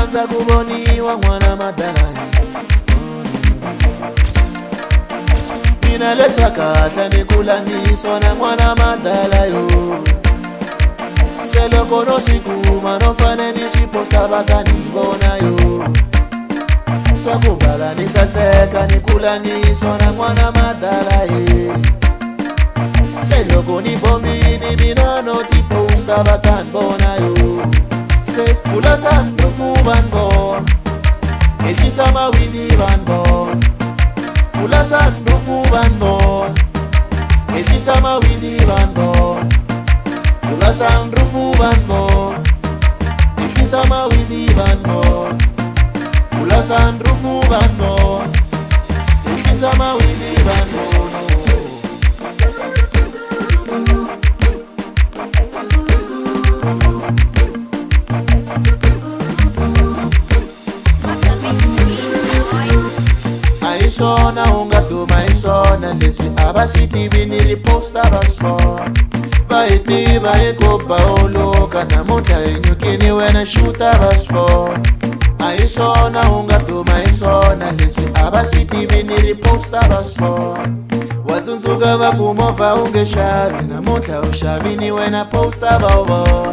Randza kuboniwa mwana madala Mina leswa kahla nikulaniswa na mwana madala yo Seloko no sikuma no fane nisiposta bakanibona yo Swakubala nisaseka nikulaniswa na mwana madala ye Seloko nibomini mina no tiposta bakanibona yo Se kula sandufu banbo Xitsonga wini banbo Kula sandufu banbo Xitsonga wini banbo Kula sandufu banbo Xitsonga wini banbo Kula sandufu banbo Xitsonga wini banbo Maisona ungatu maisona lesi abasiti biniri posta basfo Baiti baikopa oloka na mota inyukini wena shuta basfo Maisona ungatu maisona lesi abasiti biniri posta basfo Watsunzuka bakumova unge shabi na mota ushabini wena posta bawo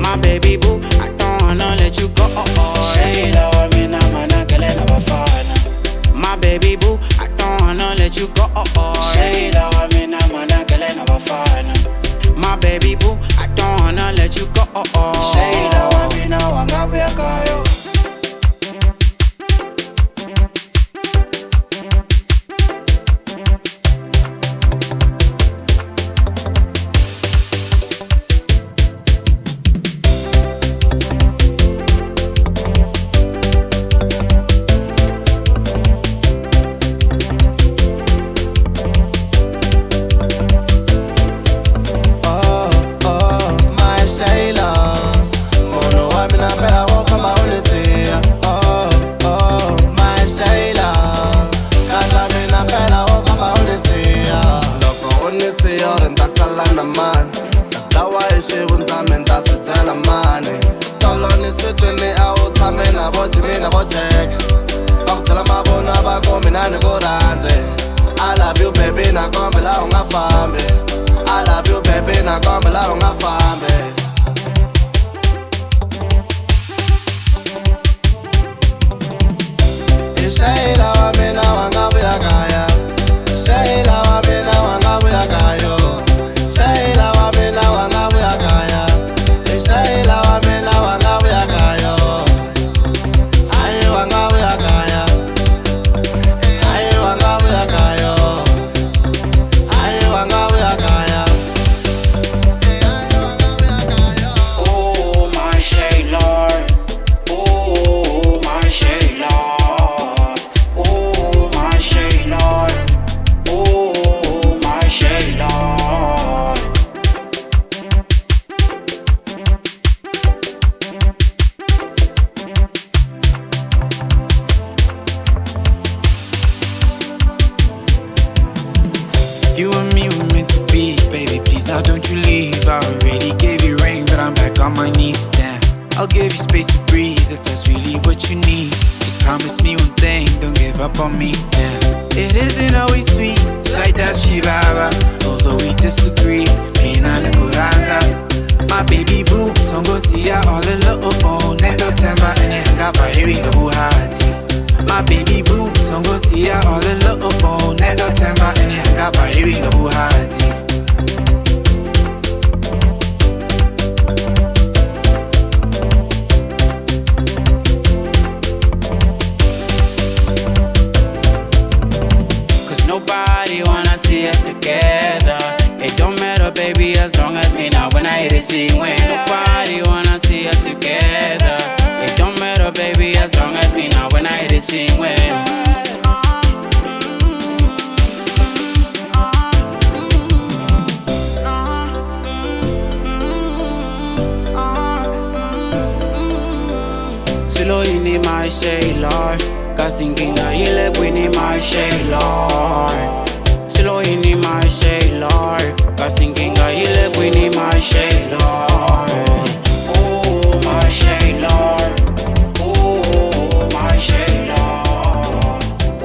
My baby boo, I don't wanna let you go. My baby boo, I don't wanna let you go. My baby boo, I don't wanna let you go. vonise yore ntasala na mani dawa exivundzame ntasitsela mani tolo ni switwini a wu tshame na vo Jimmy na vo Jack va ku byela mavona va ku mina ni ku rhandze I love you baby na kombe la u nga fambi I love you baby na kombe la u nga fambi Shayla wa mina wanga vuya kaya Shayla wa mina wanga vuya kayo Shayla wa mina wanga vuya kaya Shayla wa mina wanga vuya kayo Aye wanga vuya kaya Aye wanga vuya kayo Aye wanga vuya kaya Oh my Shayla, oh my Shayla. You and me were meant to be, baby, please now don't you leave. I already gave you ring, but I'm back on my knees, damn. I'll give you space to breathe if that's really what you need. Just promise me one thing, don't give up on me, damn. It isn't always sweet, it's like that Shibaba. Although we disagree, Pina na Kuranza. My baby boo, Tsonga tia all alone. Nendo temba ene hanga bari the buhati. My baby boo, Tsonga tia all alone. Nendo temba ene hanga bari the buhati. Nobody wanna see us together. It don't matter, baby, as long as me now when I hear the sing when nobody wanna see us together. It don't matter, baby, as long as me now when I hear the sing when. Silo ini my Shayla. Kasinginga ile kwini my Shayla. Silo ini my Shayla. Kasinginga ile kwini my Shayla. Oh my Shayla. Oh my Shayla.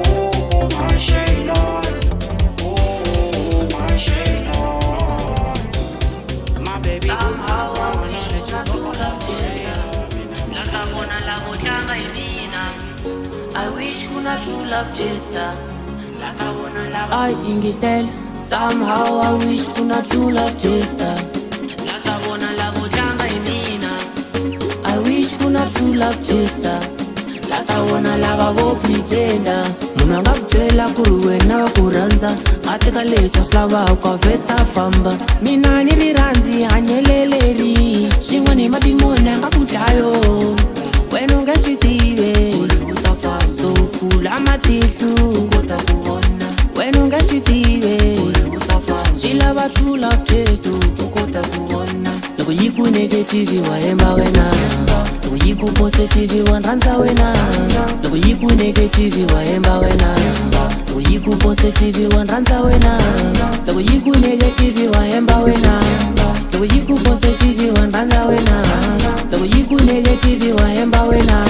Oh my Shayla. Oh my Shayla. My baby. Somehow I wish that I could have tasted. Like I wanna love Changa imina. I wish kuna true love taster. Like I wanna love I ingisel. Somehow I wish kuna true love taster. Like I wanna love Changa imina. I wish kuna true love taster. Like I wanna love a pretender. Muna ngakutshela kuri wena wa kuranza ateka leswi slava ukaveta famba mina ni rirhandzi hanyeleleri xin'wana mabimona ngakudlayo wena unge swi tive so pfula matihlo kota ku vona wena unge swi tive swi lava true love taste u kota ku vona loko yi ku negative wa hemba wena loko yi ku positive wa rhandza wena loko yi ku negative wa hemba wena loko yi ku positive wa rhandza wena loko yi ku negative wa hemba wena loko yi ku positive wa rhandza wena loko yi ku negative wa hemba wena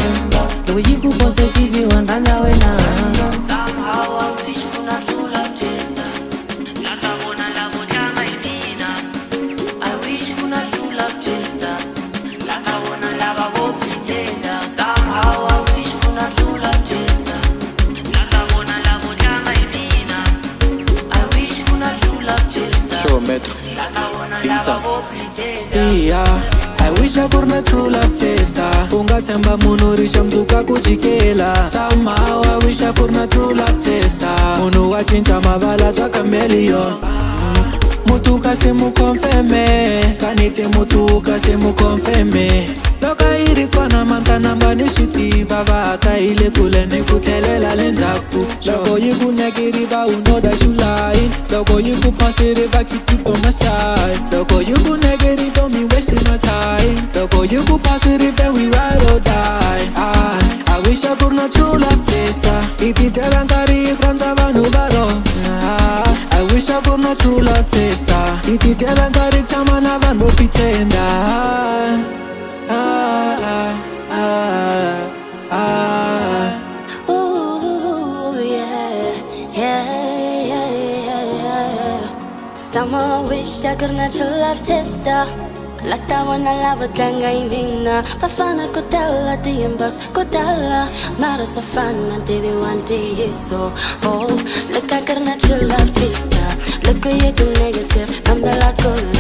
loko yi ku positive wa rhandza wena. Somehow I wish kuna true love taster. Lata vona lavo Changa imina. I wish kuna true love taster. Lata vona lava vo pretender. Somehow I wish kuna true love taster. Lata vona lavo Changa imina. I wish kuna true love taster. Show Metro. Lata vona lava vo pretender. Yeah. I wish I could not true love taster. Ungathemba munhu risha mduka kujikela. Somehow I wish I could not true love taster. Munhu wa cinca mavala bya chameleon. Mutuka se mu confirme. Kanite mutuka se mu confirme. Loka iri kona manta namba ni shitiva vata ile kule ni kutelela lenzaku. Loko yi ku negiriva you know that you lying. Loko yi ku positive keep you on my side. Loko yi ku negative don't be wasting my time. Loko yi ku positive then we ride or die. I wish I could not true love taster. Iti telangari kwanza vanhu varo. I wish wish I could not true love taster. Ititela ngari tama na vanhu pitenda. Ooh, yeah. Someone wish I could not true love taster. Like that one I love tlanga imina. Bafana kudala the imbas kudala. Mara safana devi one day so. Oh, look I could not true love taster. Look where you go negative, I'm the like ole.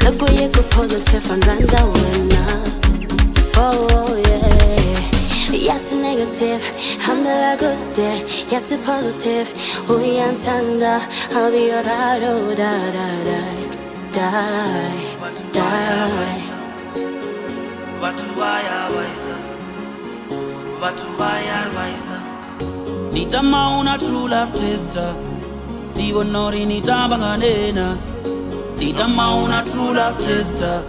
Look where you go positive and runs away now. Oh yeah, yeah to negative, I'm the like good day. Yeah to positive, we antanda. I'll be alright, oh die. Watu wayarwaisa Nitama una true love tester Divo nori nitamba nganena Nitama una true love tester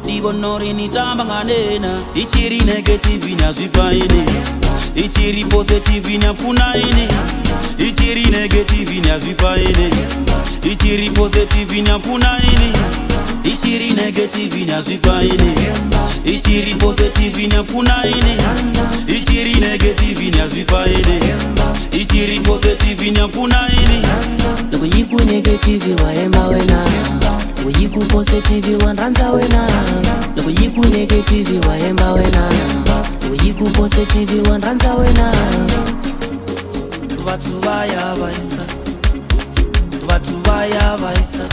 Divo nori nitamba nganena Ichiri negative inazvipa ini Ichiri positive inapfuna ini Ichiri negative inazvipa ini Ichiri positive inapfuna ini Ichiri negative inazvipa ini Ichiri positive inapfuna ini Ichiri negative inazvipa ini Ichiri positive inapfuna ini Loko yiku negative waema wena Loko yiku positive wanranza wena Loko yiku negative waema wena Loko yiku positive wanranza wena Watu wayawaisa Watu wayawaisa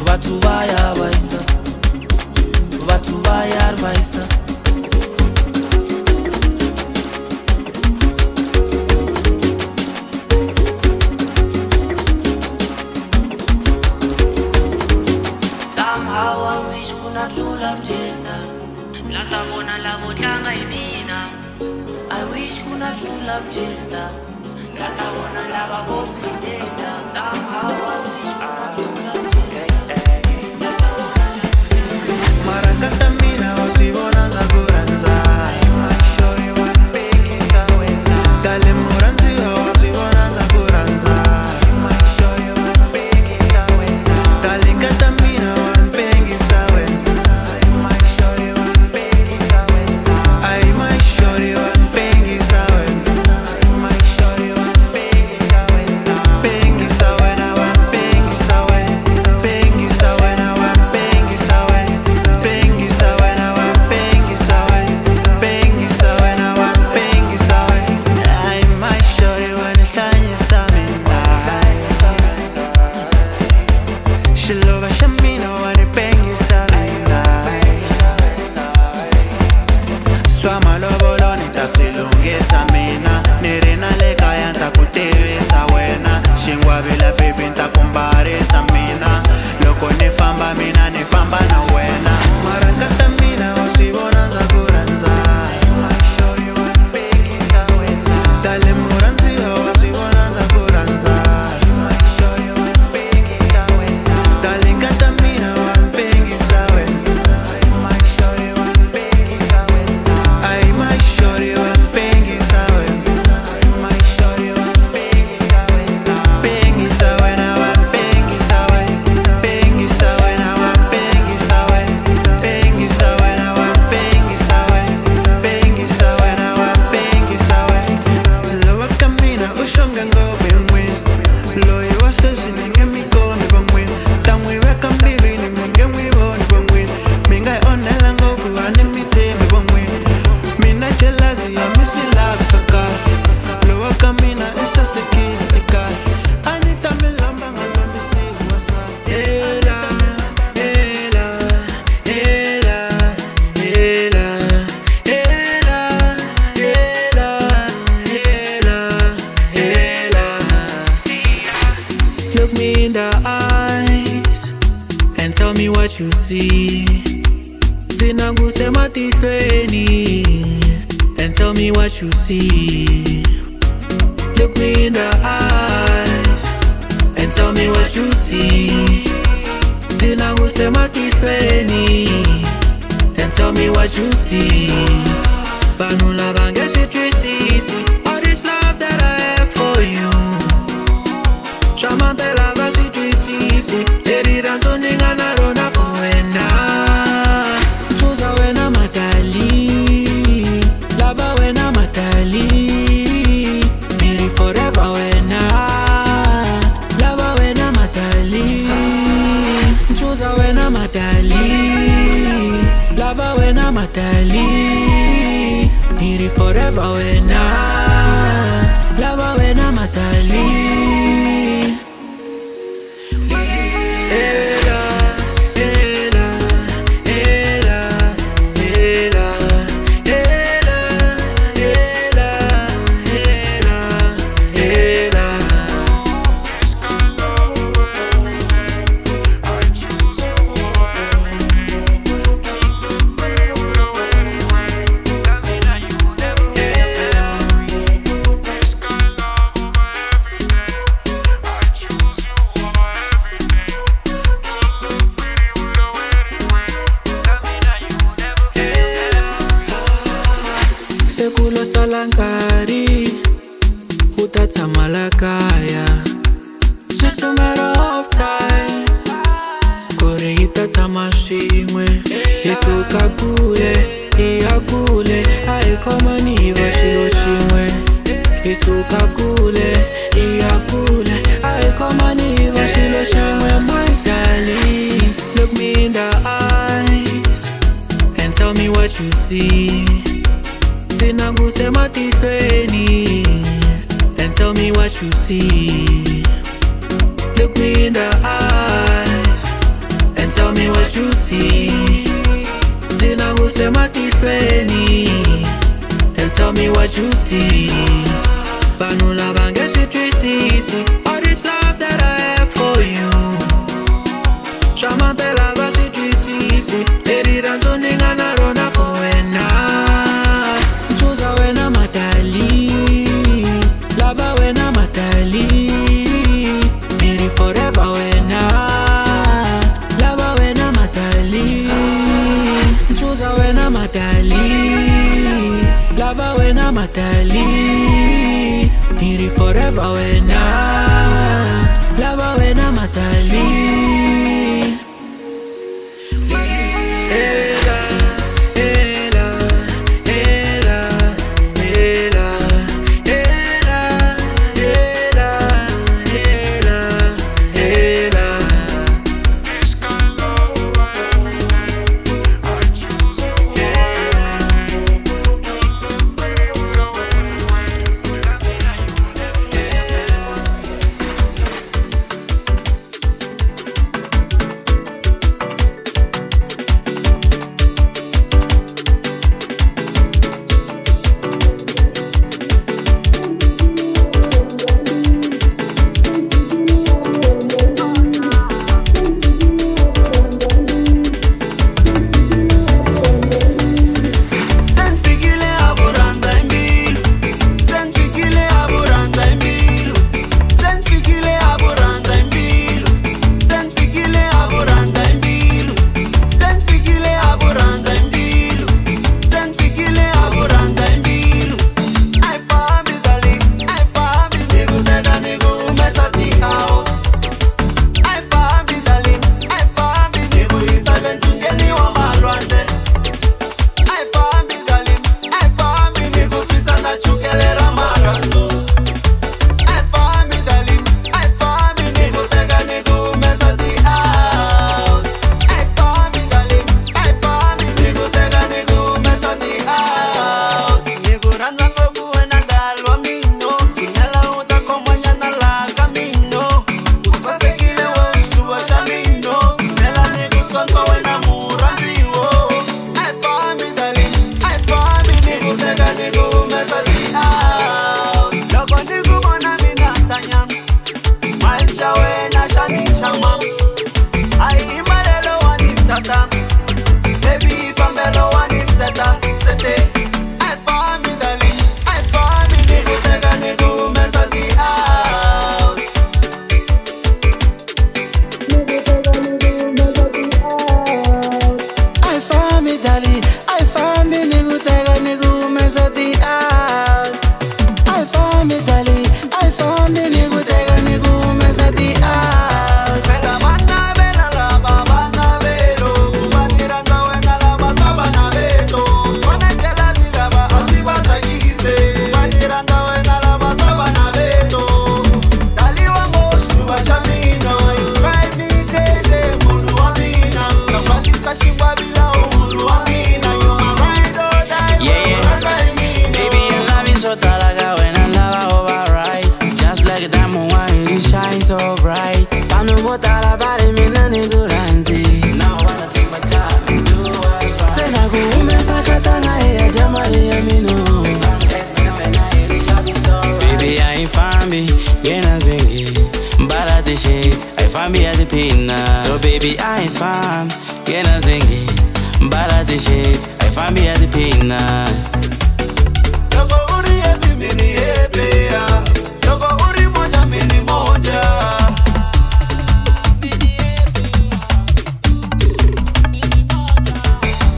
Watu wayawaisa Watu wayarwaisa Somehow I wish kuna true love taster. Lata bona lavo tlanga imina. I wish kuna true love taster. Lata bona lava bo pretender. Somehow I wish kuna true love taster. Marakata mina wasibona za kuranza. Dale muranzi wasibona za kuranza. Dale kata mina wanpengi sawe. Ay my shorty wanpengi sawe. Pengi sawe na wanpengi sawe. Pengi sawe na wanpengi sawe. Pengi sawe na wanpengi sawe. Pengi sawe na wanpengi sawe. Ay my shorty wanifanya samina. Shilova shamina wanipengi samina. Swama lobolo nitasilungisa mina. Nirina leka ya ntakutevisa wena. Shingwavila baby ntakumbarisa mina. Loko nifamba mina nifamba na wena. Marakata mina wasibona za kuranza. Dale muranzi wasibona za kuranza. Dale kata mina wanpengi sawe. Ay my shorty wanpengi sawe. Pengi sawe na wanpengi sawe. Pengi sawe na wanpengi sawe. Pengi sawe na wanpengi sawe. Pengi sawe na wanpengi sawe. Lowa kamina ushonga ngobe mwe. Loyi wasesi ninge mikoni bangwe. Tamwe weka mbili ni mwenge mwiboni bangwe. Mingai onela ngobu wane mitemi bangwe. Mina jelazi ya misi labi sakasi. Lowa kamina isa sekini ikasi. Anita milamba ngalondi si wasaki. Ela, ela, ela, ela, ela, ela, ela. Look me in the eyes and tell me what you see. Zinanguse matihlweni and tell me what you see. Look me in the eyes and tell me what you see. Zinanguse matihlweni and tell me what you see. Vanhu lava nge swi twisisi all this love that I have for you. Xama mpela va swi twisisi leri rhandzu ni nga na rona for wena. Chuza wena madali, lava wena madali, miri forever wena, lava wena madali. Chuza wena madali, lava wena madali, miri forever wena, lava wena madali. Sekulo salankari utatshama la kaya. Just a matter of time kuri hi ta tshama swin'we. Hi suka kule hi ya kule, a hi khomani hi va xilo xin'we. Hi suka kule hi ya kule, a hi khomani hi va xilo xin'we. My darling, look me in the eyes and tell me what you see. Zina kusema titweni and tell me what you see. Look me in the eyes and tell me what you see. Zina kusema titweni and tell me what you see. Vanhu lava nge swi twisisi all this love that I have for you. Xama mpela va swi twisisi leri rhandzu ni nga na rona for wena. Chuza wena madali, lava wena madali, miri forever wena, lava wena madali. Chuza wena madali, lava wena madali, miri forever wena, lava wena madali. Vanhu vo tala vari mina ni ku rhandzi. Now I wanna take my time and do what's right. Se na ku humesa katanga ya jamali ya mino. Baby, I ain't find me, yena zingi. Mbala the shades, I find me at the pina. So baby, I ain't find, yena zingi. Mbala the shades, I find me at the pina. Loko uri ebi mini ebea, loko uri moja mini moja.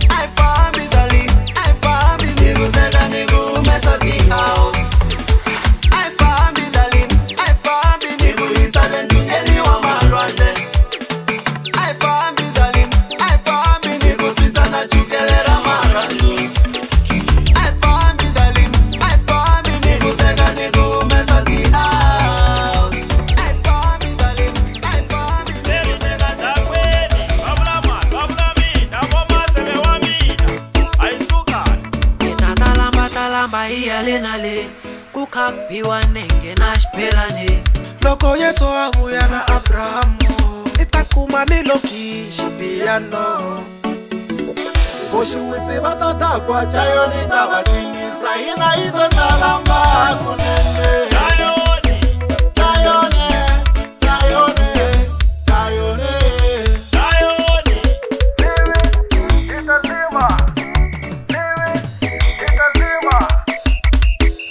I found me darling, I found me nigu tega nigu mesa di out. I found me darling, I found me nigu isalen tu eni wa marwande. I found me darling, I found me nigu tisana chukelera marandu. I found me darling, I found me nigu tega nigu mesa di out. I found me darling, I found me nigu tega Talamba iyalena le kukakpiwa nenge na xipelane. Loko Yesu avuya na Abrahamu itakuma ni lokishi piano. Boxiwitsi va tata kwa chayoni ta va chinisa hina ito talamba kunene. Chayoni, chayoni, chayoni, chayoni, chayoni. Itazima.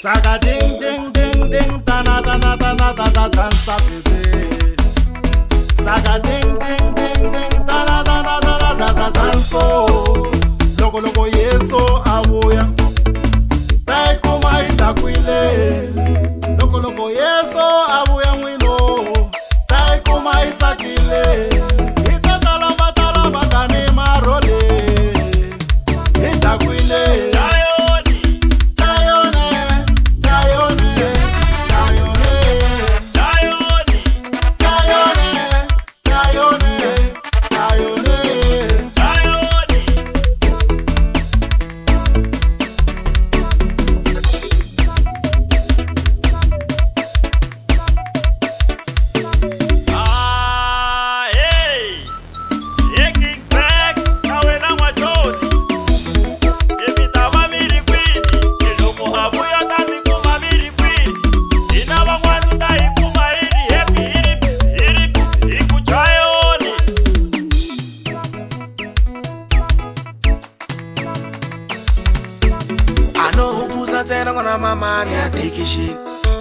Saga ding ding ding ding tana tana tana tana dansa bebe. Saga ding ding ding ding tana tana tana tana danso. Loko loko Yesu avuya, tai kuma itakwile. Loko loko Yesu avuya mwino, tai kuma itakile. Itatalamba talamba tani marole, itakwile.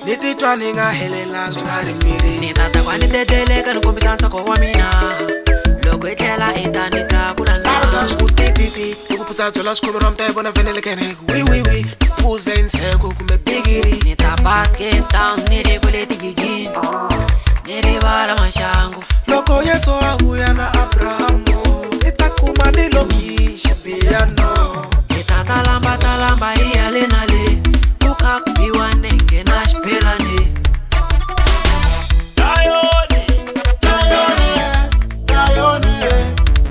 Nititwa ninga helela zwari miri. Nitata kwa niteteleka nukombisa nsako wa mina. Loko itlela ita nitakulanda. Nara skutititi ukupusa zola skumura mtebo na venele kene. Wi fuze inseko kume bigiri. Nitapake town nirikuleti gigini. Niribala mashangu. Loko Yesu avuya na Abrahamu itakuma ni lokishi piano. Itatalamba talamba iyalena le kukakpiwa nenge na xipelane. Chayoni, chayoni, chayoni,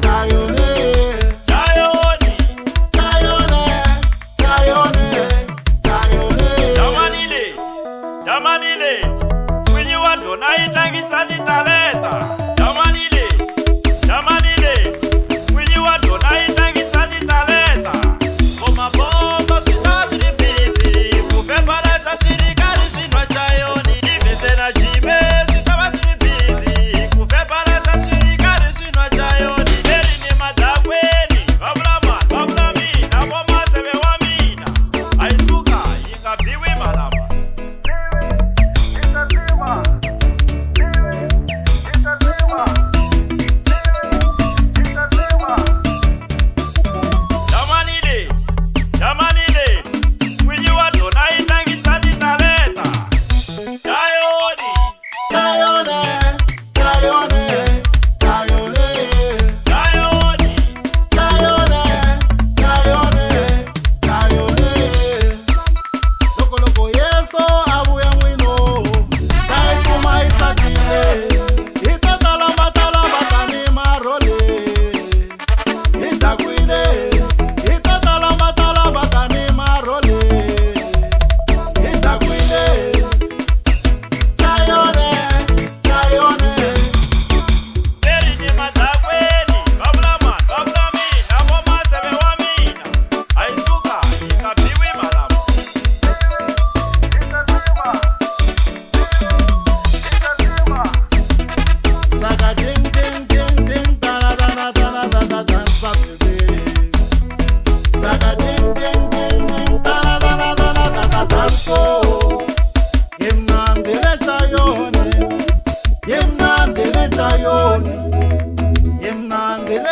chayoni, chayoni, chayoni, chayoni, chayoni. Jamani late, when you want to night like it's a talenta. Jamani late,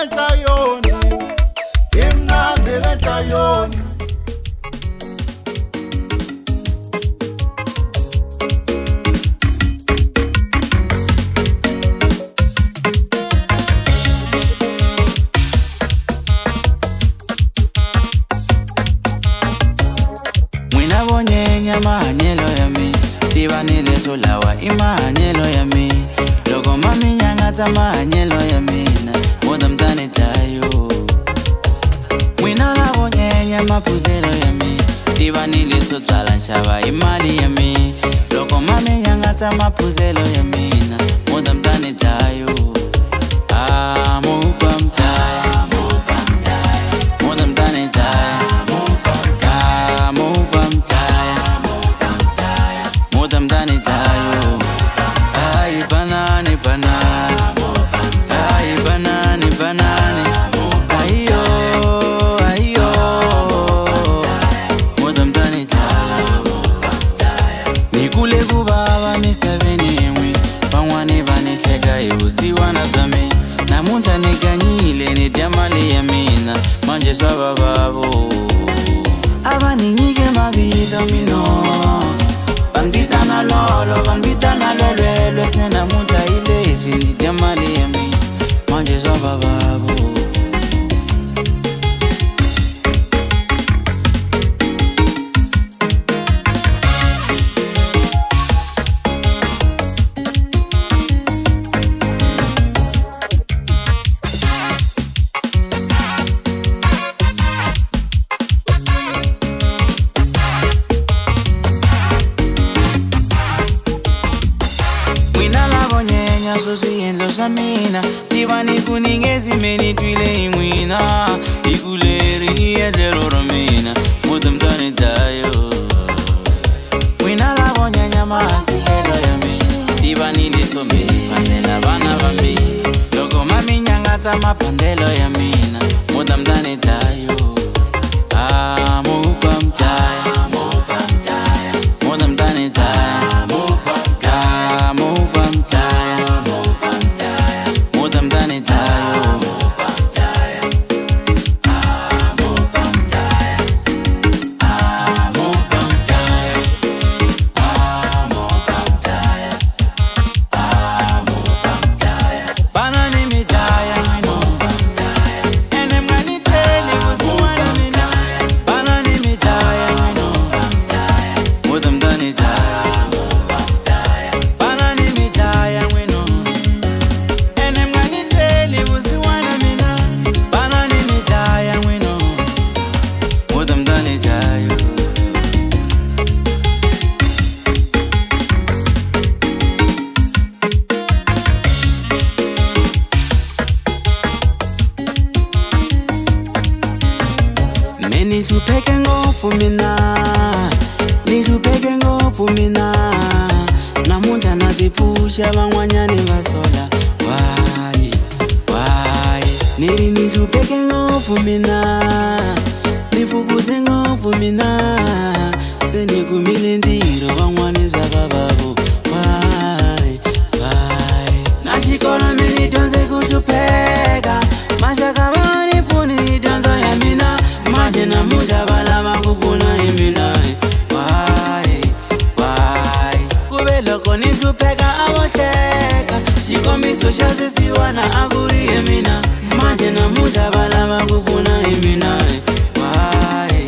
lentayoni, imnandi lentayoni. Mahanyelo yami tibanile solawa imahanyelo yami loko mami nyangatsa mahanyelo yamina modamtane tayo mwina lavo nyenya maphuzelo yami tibanile sotsala nxava imali yami loko mami nyangatsa maphuzelo yamina modamtane tayo mupamtaya modamtane tayo I'm done it, ay banana, banana, ay banana, banana, ayo, ayo, what I'm done it, nikule kubaba misaveni pangwane bane shega yusi wanazame na munja neganyile ni diamali ya mina manje swaba babo abani nyige mabito mino Banditana lolo, banditana lolo, sena muta ile shini diamali yami, manje zoba babu. Mina Tivani kuningezi meni twile imwina Ikuleri iedero romina Mutam tani tayo Mwina lavo nyanya maasi helo yami Tivani liso meni Pandela vana vambi Loko mami nyangata mapandelo yamina Mutam tani tayo Mupam taya Mutam tani taya Mupam taya I'm done it, Pusha bangwanyane basola why niri nizupeke ngofu mina nifukuze ngofu mina seni kumile ndiro bangwane zabababo why nashikola mini donze kutupeka mashaka bani funi donzo ya mina maje na muja bala makufuna imina Loko nizupeka awosheka Shikomiso shazi siwana aguri emina Manje na muja bala makufuna emina Why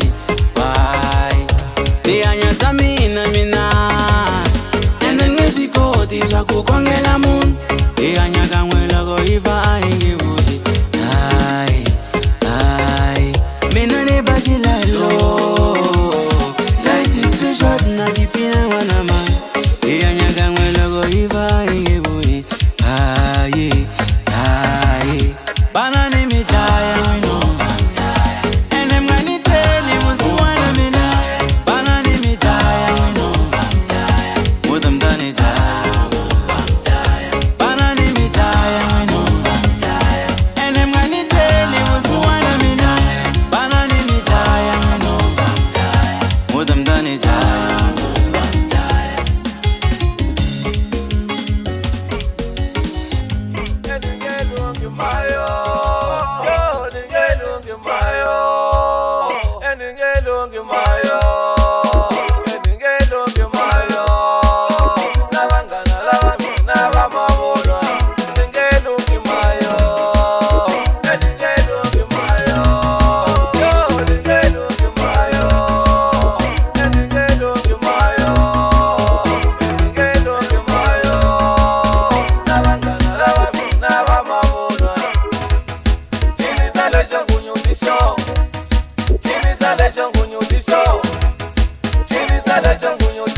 Nianyata mina Enden ngeshikoti shakukongela mun Ianyaka mwela go ifa aingi budi Mina ni bashilalo Life is too short na kipina wanama Ianyaka mwela go ifa aingi budi Banani mitaya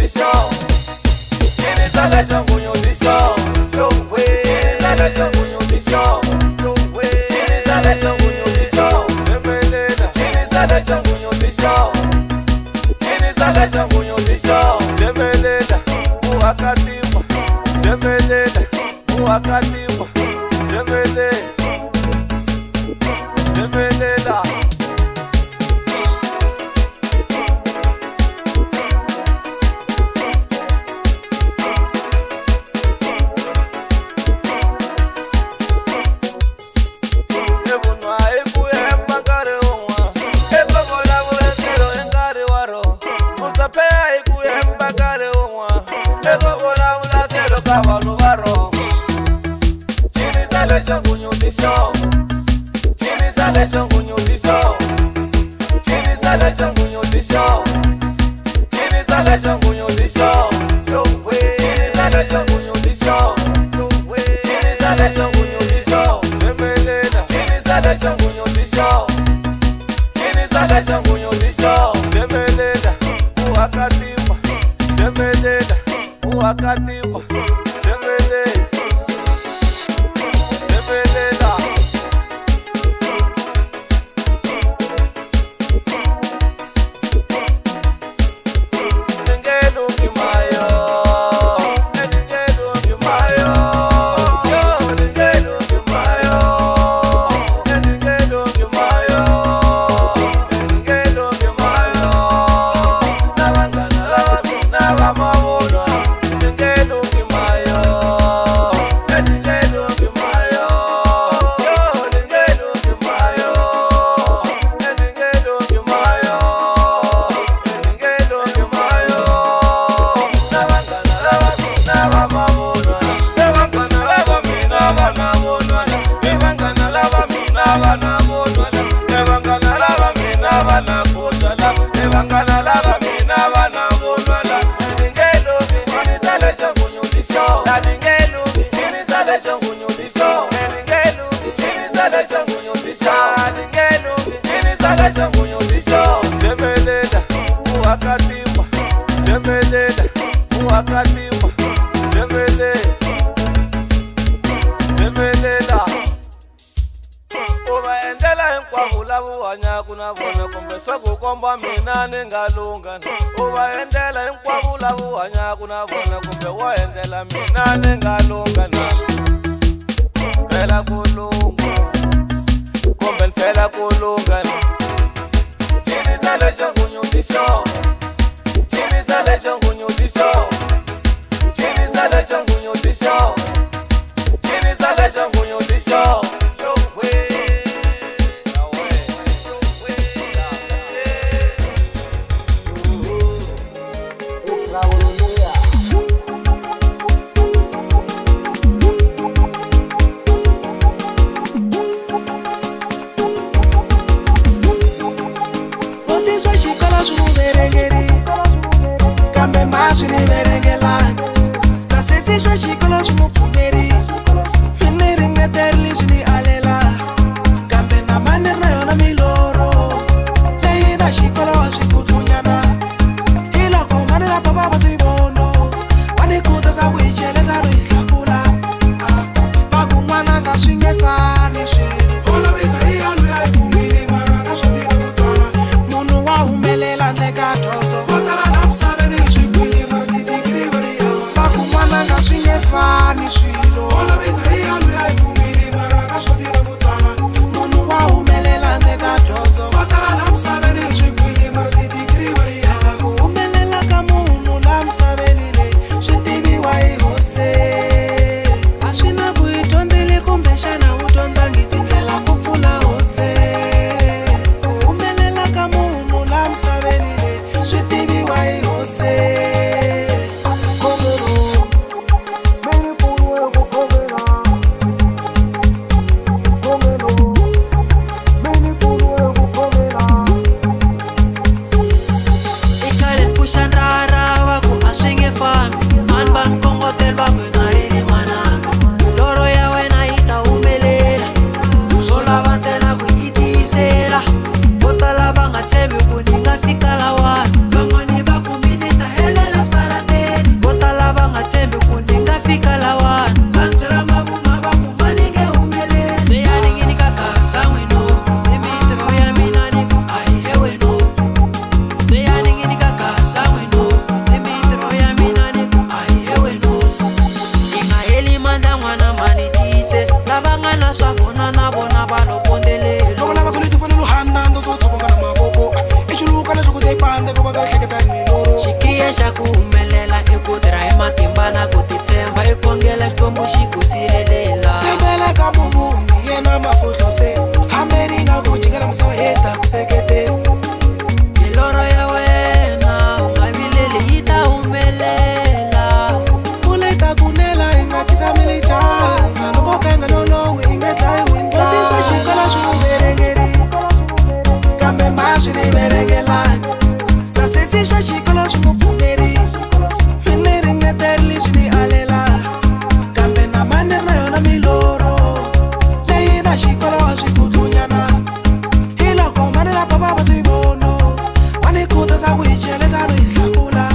disho. Chini sala changu nyo disho. Chini sala changu nyo disho. Chini sala changu nyo disho. Chini sala changu nyo disho. Chini sala changu nyo disho. Temelela, muakatimba. Temelela, muakatimba. Temelela. Temelela. Chicos, no pumeri, me ringa terli, xikiya xa ku humelela i ku tirha hi matimba na ku titshemba i kongela xikwembu xi ku sirhelela tshembela ka muvumbi yena mafutlo se hambeni nga ku jikela musava heta ku seketela milorho ya wena u nga vileli yi ta humelela mpfula ta kunela hi nga tisameli dyandza loko ka nga lolowi hi nga dlayiwi ndlala xikola xi n'wi verengeri kambe ma swi ni verengelanga kasi xa xikola xi n'wi pfumeri mi ni ringeteli leswi ni alela kambe na mani ri na yona milorho leyi na xikola wa swi kutlunyana hi loko mani la baba va swi vono va ni khutaza ku hi cheleta no hi hlakula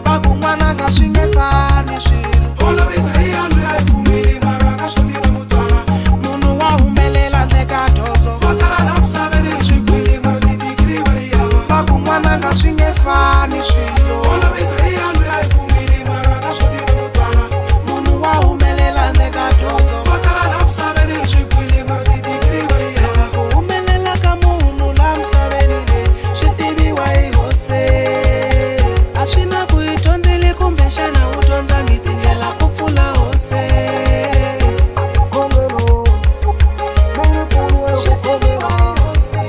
va ku n'wana nga swi nge fani swilo olovisa hi ya loyi a hi pfumeli mara ka swo tirha ku tswala munhu wa humelela ndle ka dyondzo va tala la misaveni hi swikwili mara tidigiri va ri yava va ku n'wana nga swi nge fani swilo olovisa hi ya loyi a hi pfumeli mara ka swo tirha ku tswala munhu wa humelela ndle ka dyondzo va tala la misaveni hi swikwili mara tidigiri va ri yava ku humelela ka munhu la misaveni le swi tiviwa hi hose a swi na ku hi dyondzile kumbe xana wu dyondzangi tindlela ku pfula hose swi tiviwa hi hose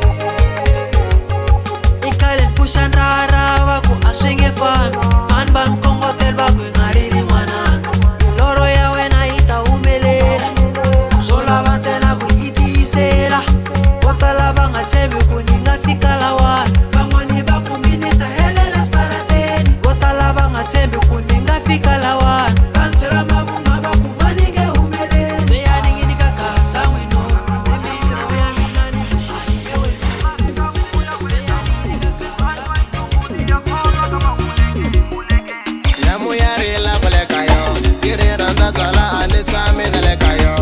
i khale ni pfuxa nrara va ku a swi nge fani mani va ni kongotela va ku hi nga ri ni n'wananga milorho ya wena yi ta humelela swo lava ntsena ku yi tiyisela vo tala va nga tshembi ku ni nga fika lawani van'wani va ku mi ni ta helela switarateni vo tala va nga tshembi ku ni nga fika lawani va ni byela mavun'wa va ku va ni nge humeleli se ya ni ngi ni ka gasa n'wino mimirho ya mina ni a hi nge wena Namu yari la baleka yo, kiri randa zala ani tsami na leka yo.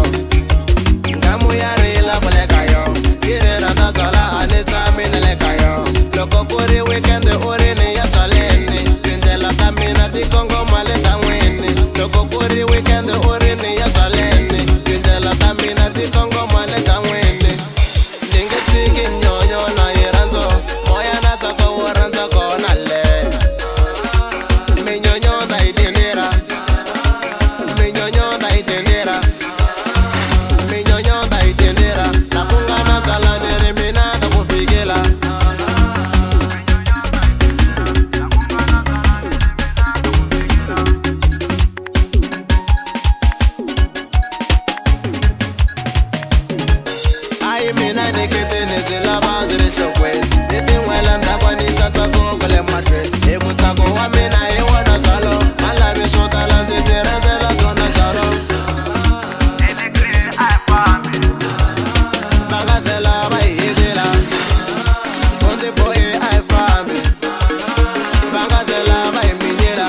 Namu yari la baleka yo, kiri randa zala ani tsami na leka yo. Loko kuri weekend uri ni ya chaleni, tindlela ta mina ti kongomale ta n'wini. Loko kuri weekend uri ni ya chaleni, tindlela ta mina ti kongomale ta n'wini. Ninge tshiki nyonyo na yi rhandzo, moya na tsako wo rhandza kona le. Minyonyonda itendera, minyonyonda itendera, minyonyonda itendera. Na kungana tsala ni ri mina ta ku fikela. Ayi mina ni kete ni swi lava ndzi ri nhlokweni. Ni tin'wela ndakwanisa tsako ka le mahlweni. Hi ku tsako wa mina hi wona byalo, ma lavi swo tala ndzi ti rhandzela byona byalo. Va nga se lava hi hitila, Gondi boy a hi fambi. Va nga se lava hi minyela.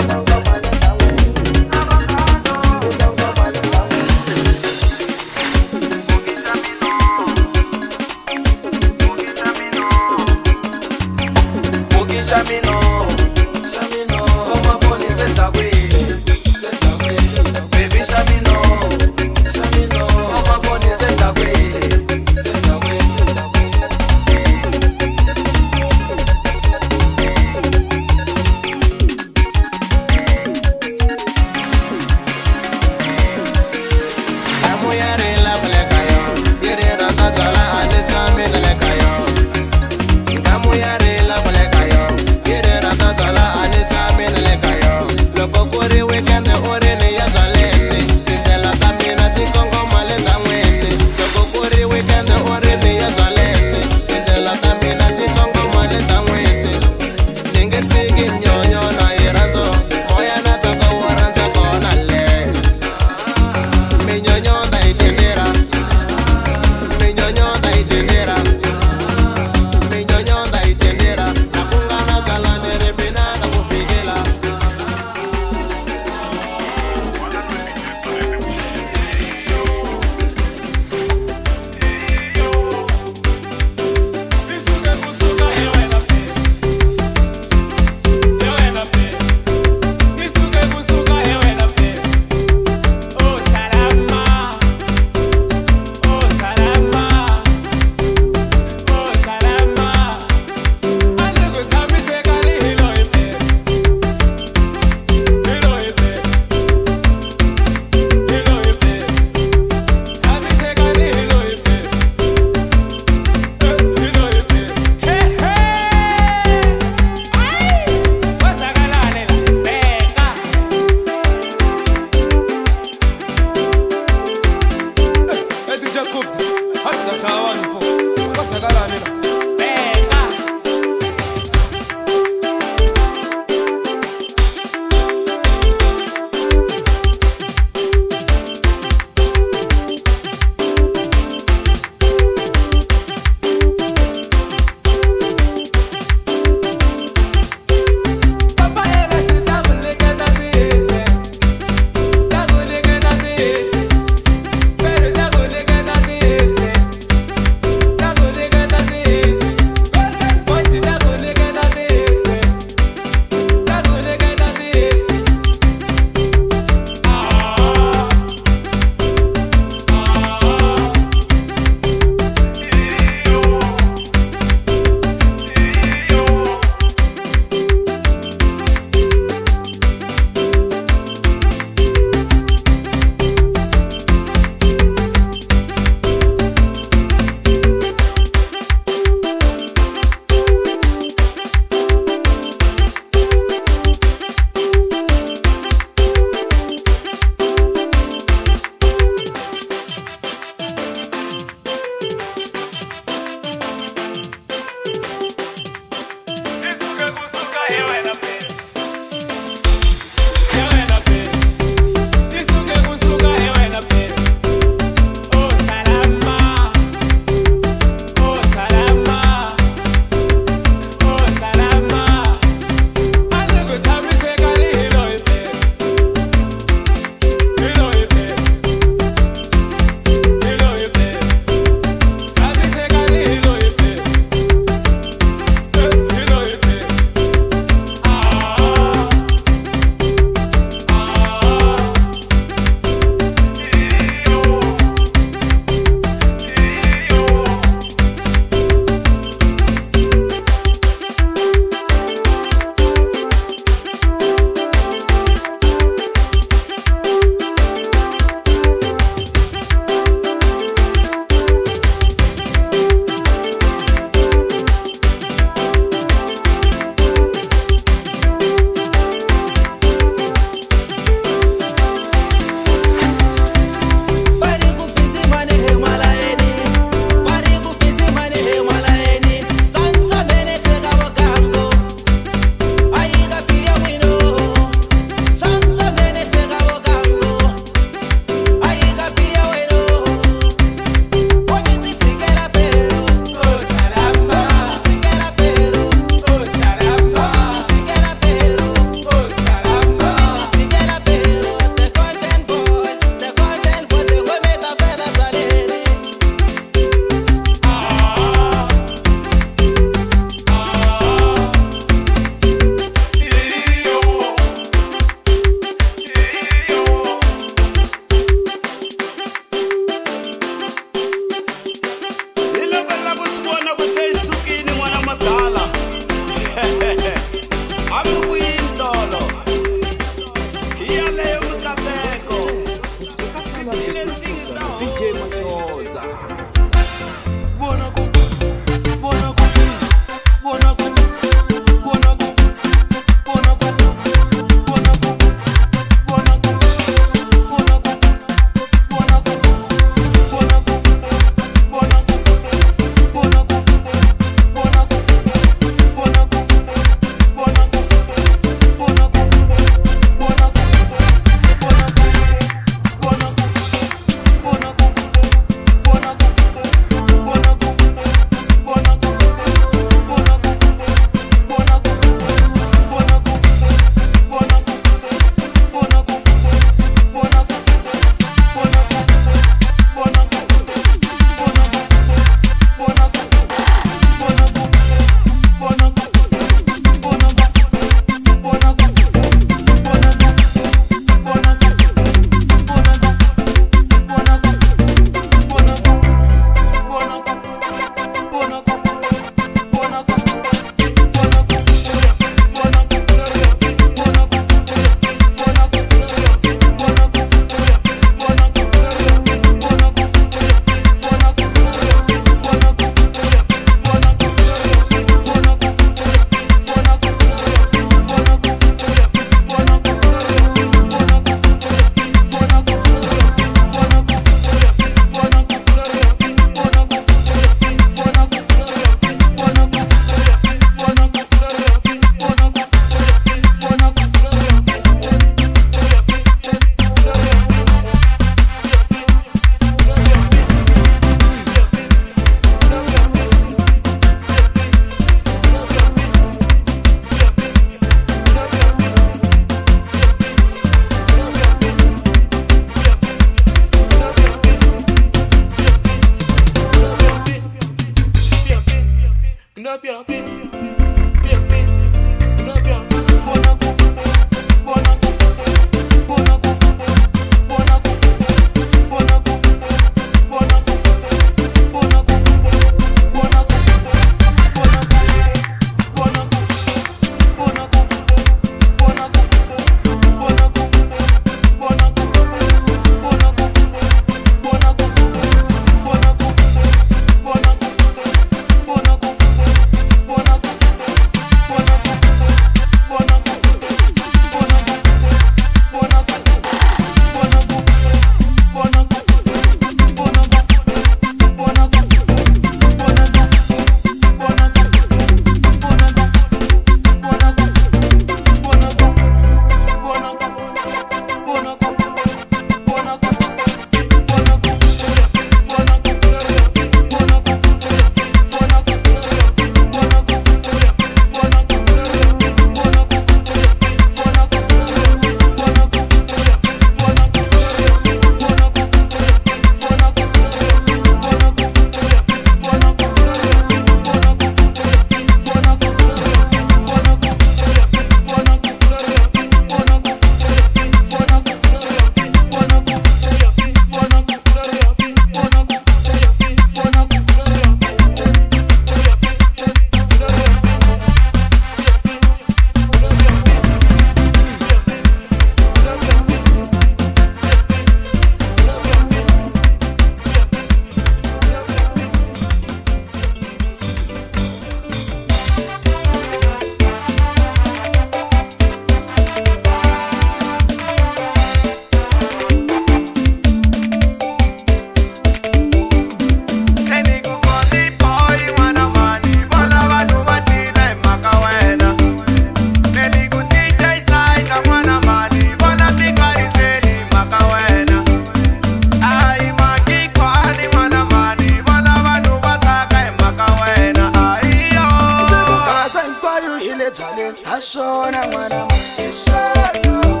ashona mwana ishono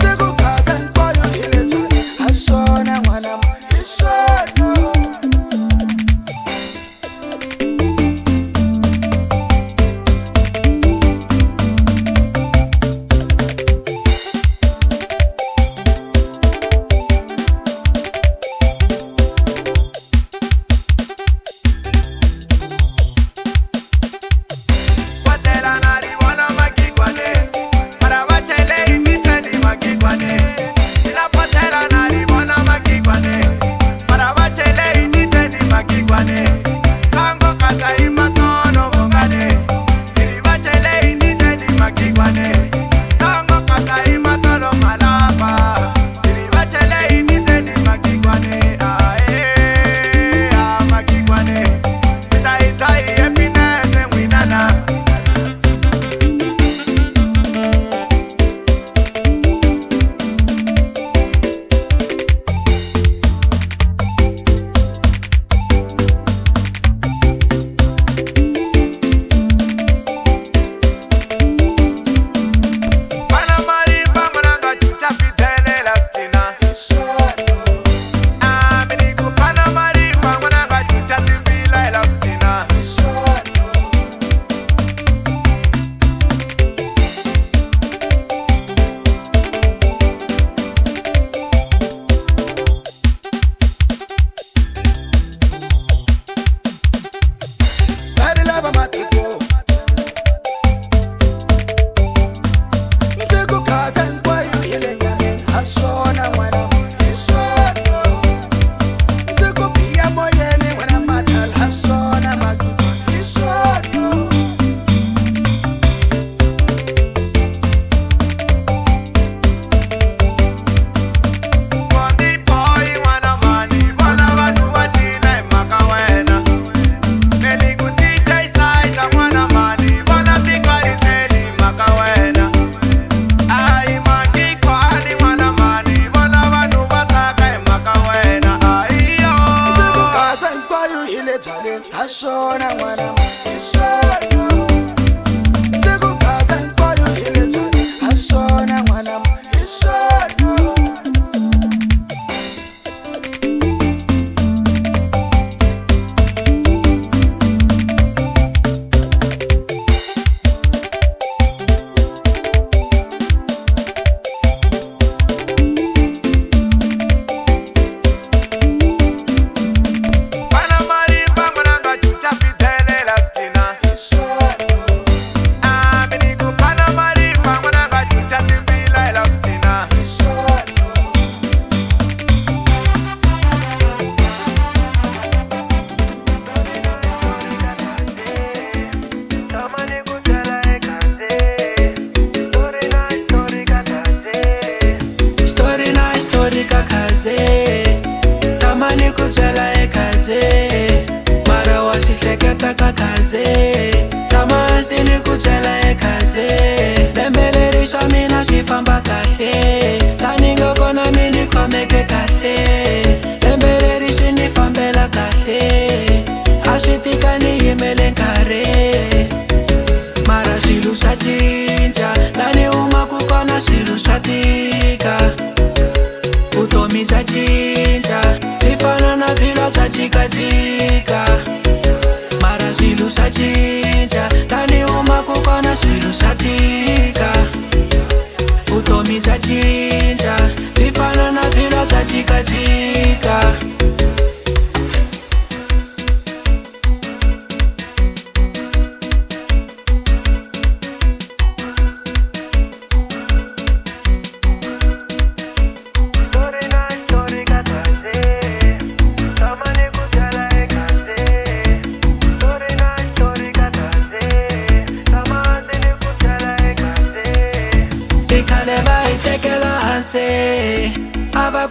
Xitsonga kwayo ile jani ashona mwana ishono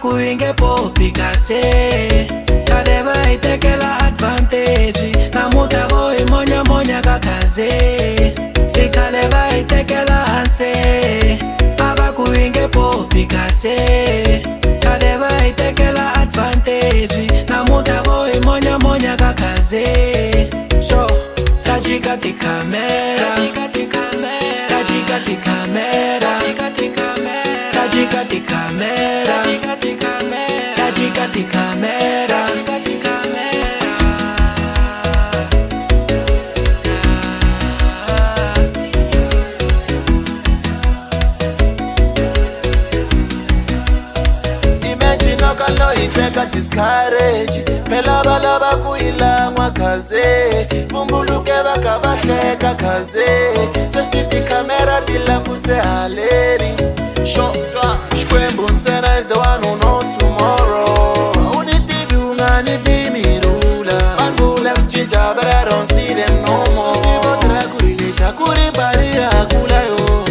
Kuinge popi kase Kadeba itekela advantage Namuta hoi monya monya kakaze Ikaleba itekela anse Aba kuinge popi kase Kadeba itekela advantage Namuta hoi monya monya kakaze So, tajika ti kamera miscarriage phela balaba kuyila mwakaze bumbuluke bakabahleka kaze sesithi camera dilanguse haleri shotwa shkwembu ntsena is the one who knows tomorrow unitivi ungani bimirula banbula kuchinja but I don't see them no more sibotra kurilisha kuribaria kulayo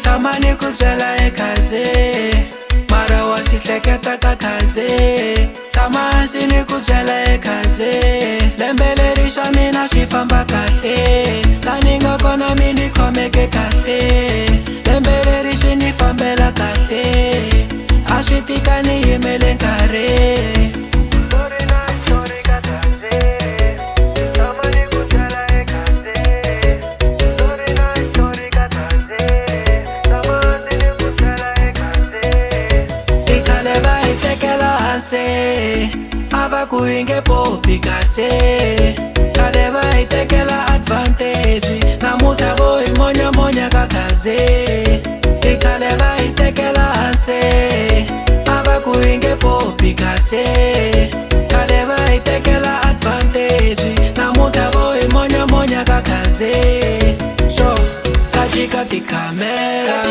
Tamani kubyala ekaze mara wasihleketa kakaze Tamasi ni kubyala ekaze lembelerisha mina shifamba kahle laninga kona mini komeke kahle lembelerishi nifambela kahle ashitika ni yimele nkare Aba kuinge popi kase kadeba itekela advantage na mutabo imonya monya kakaze ikaleba itekela ase aba kuinge popi kase kadeba itekela advantage na mutabo imonya monya kakaze so kajika ti kamera